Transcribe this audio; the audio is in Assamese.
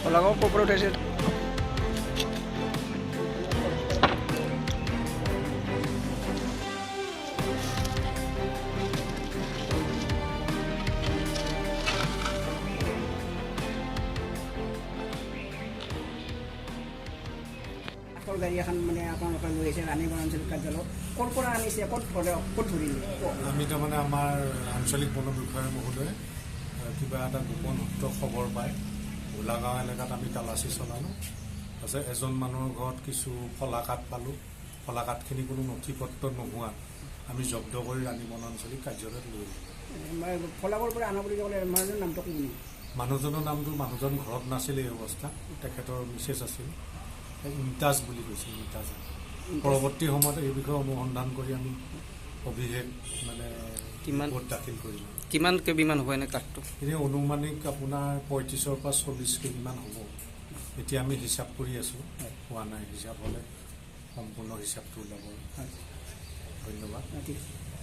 কলাগাঁও ক'ৰ উঠাইছে? গাড়ী এখন মানে আপোনালোকে লৈ আহিছে ৰাণী বনাঞ্চল কাৰ্যালয় ক'ৰ পৰা আনিছে ক'ত ধৰিলে? আমি তাৰমানে আমাৰ আঞ্চলিক বন বিষয়া মহোদয়ে কিবা এটা গোপন সূত্ৰ খবৰ পায় গোলাগাঁও এলেকাত আমি তালাচী চলালোঁ। তাৰপিছত এজন মানুহৰ ঘৰত কিছু ফলাকাঠ পালোঁ। ফলাকাঠখিনি কোনো নথি পত্ৰ নোহোৱা আমি জব্দ কৰি ৰাণী বনাঞ্চলিক কাৰ্যালয়ত লৈ আহিলোঁ। ফলাকৰ পৰা আনা বুলি ক'লে মানুহজনৰ নামটো কি? মানুহজনৰ নামটো মানুহজন ঘৰত নাছিল এই অৱস্থা, তেখেতৰ মিছেছ আছিল, ইমতাজ বুলি কৈছিল। ইমতাজ পৰৱৰ্তী সময়ত এই বিষয়ে অনুসন্ধান কৰি আমি অভিষেক মানে ৰিপৰ্ট দাখিল কৰিলোঁ। কিমান কেবিমান হ'ব এনে কাঠটো? এনেই অনুমানিক আপোনাৰ 35 পৰা 40 কেবিমান হ'ব। এতিয়া আমি হিচাপ কৰি আছোঁ, হোৱা নাই। হিচাপ হ'লে সম্পূৰ্ণ হিচাপটো ওলাব। ধন্যবাদ।